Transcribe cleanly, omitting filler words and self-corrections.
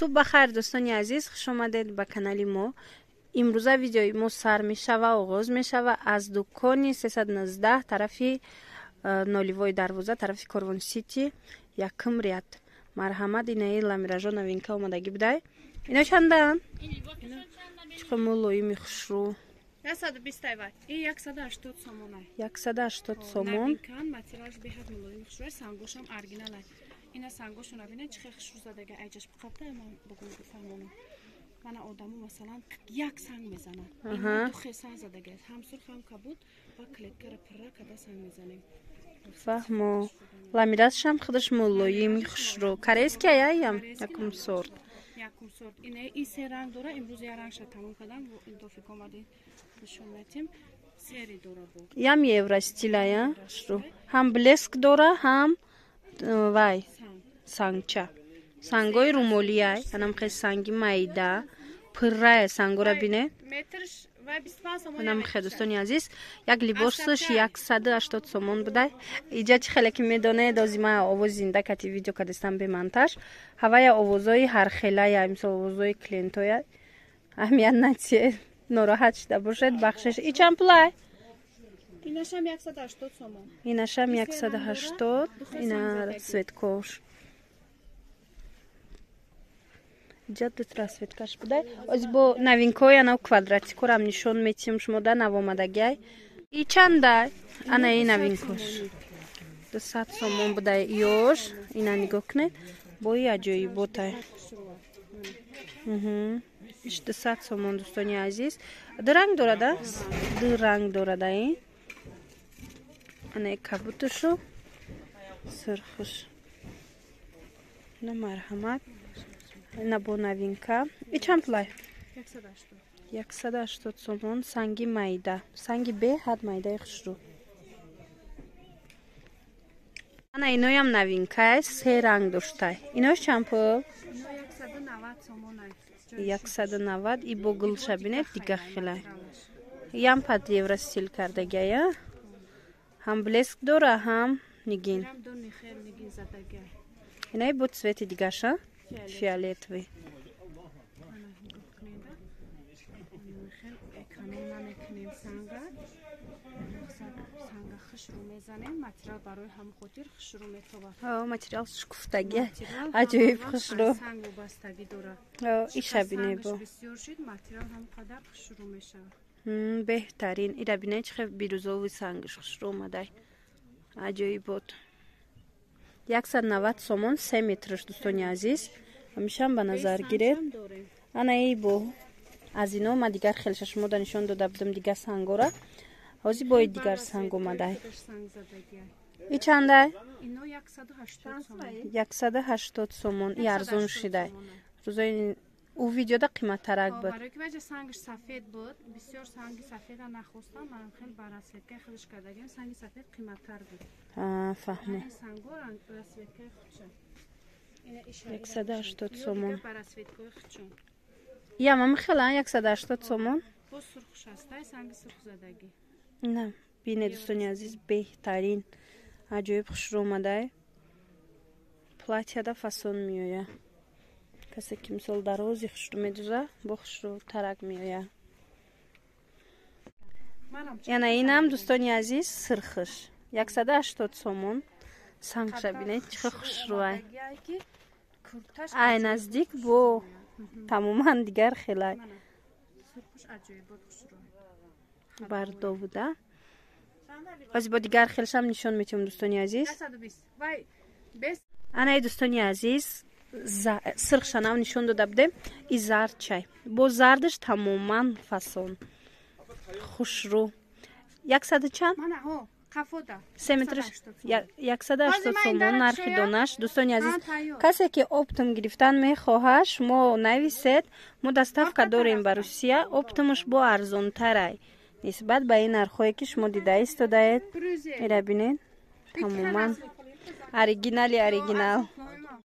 صبح بخیر دوستان عزیز، خوش آمدید به کانال ما. امروز ویدیوی ما سر میشه و آغاز میشه از دکان 319 طرف نالیوای دروازه طرف کاروان سیتی یکم ریاد. مرحمت اینه لامیراجا نوینکه اومدگی بده. اینا چندن؟ چقدر مولوی میخشرو 120 تایوان. این 180 سومونه. 180 سومون. نوینکان ماتریالش بهت مولوی میخشرو. سانگوشم ارگیناله. اینا سانگوشون رو ببینید چه خشرو زدگه ایجاش بخاطر من بگم بفهمونم. من آدمو مثلا یک سنگ میزنم. این تو خیسان زدگه. هم سرخ هم کبود با کلیکر پره کدا سنگ میزنیم. فهمو. لامیراجش هم خودش مولوی میخشرو. کاریس که یایم یکم سورت. یکم سورت. این سه رنگ داره. امروز یه رنگش تموم کردم. این دو فکر اومدیم نشون میدیم. سری داره بود. یم یورو استیلیا شرو. هم بلسک داره هم وای سانگچه. سانگوی رومولیای. منم خیلی سانگی مایده. پره سانگورا بینه. مترش و 25 سومون. منم خیلی دوستانی عزیز. یک لباسش 180 سومون بوده. اینجا چه خیلی که میدونه دازیما آواز زنده کتی ویدیو کردستم به منتاج. هوای آوازای هر خیلی مثل آوازای کلینتوی. اهمیت نداره. ناراحت شده باشد بخشش. ای چند پولای؟ اینش هم 180 سومون. اینش هم 180. اینا سویتکوش. جد تراسویتکاش بوده. از با نوینکای انا کوادراتیکو رام نشون میتیم شما در نوامدگی. ای چنده؟ انا این نوینکوش. 200 سومون بوده ایوش. اینا نگاه کنید. بایی عجایی بوده. ایش 200 سومون دوستانی عزیز. دو رنگ دارده؟ دو رنگ دارده این. انا کبوتشو. سرخش. نه مرحمت. اینا با نوینکا. ای چند پلای؟ 180 سومون. سنگی مایده. سنگی به حد مایده خشرو. انا اینوی هم نوینکا. سه رنگ داشته. اینوش چند پل؟ اینا 190 سومونه. 190. ای با گلش بینید دیگه خیلی. یم پد یورو استیل کرده گیا. هم بلسک داره هم نگین. اینای بود سویت دیگه شا؟ فیالتوی. ماتریال شکفتگی عجیب خشرو. ایشه بینه با بهترین ایره بینه چه بیروزو و سنگش خشرو اومده عجیب بود. 190 سومون 3 مترش دوستانی عزیز. همیشه هم به نظر گیره. انا ای بو از اینو ما دیگر خیلی شما نشون داده بودم دیگه سنگورا. حاضی باید دیگر سنگ اومده. ای چنده؟ اینو 180 180 سومون. ای ارزون شده. روزای او ویدیو دا قیمت ترک بود. برای که وجه سنگش سفید بود. بسیار سنگی سفید را نخواستم. من خیلی براسید که خودش کردگیم. سنگی سفید قیمت تر بود. فهمه. این سنگو را براسید که خودشه. 180 سومون. براسید که خودشون. یا من خیلی 180 سومون. با سرخش هسته. سنگی سرخ زدگی. نه. بینه دوستانی عزیز بهترین. عجیب خوش رو اومده. پلاتیا دا فاسون میویه. کسی که مثل دروازی خوش رو میدوزه با خوش رو ترک میویه. یعنی این هم دوستانی عزیز سرخش. 180 سومون. سنگش بینید چه خوش روه. این نزدیک با تماما دیگر خیلی. بردو بوده. از با دیگر خیلیش هم نشون میتیم دوستانی عزیز. انا دوستانی عزیز سرخش هم نشون داده بودم. این زرد چای. با زردش تماما فاسون. خوش رو. 100 چند؟ 3 مترش 180 سومون نرخی دانش. دوستانی عزیز کسی که اپتم گرفتن میخواهد شما نویسید. ما دستافک داریم بروسیا. اپتمش با ارزون تره نسبت به این نرخایی که شما دیده ایستاده اید. ایره بینید تماما اوریجینال.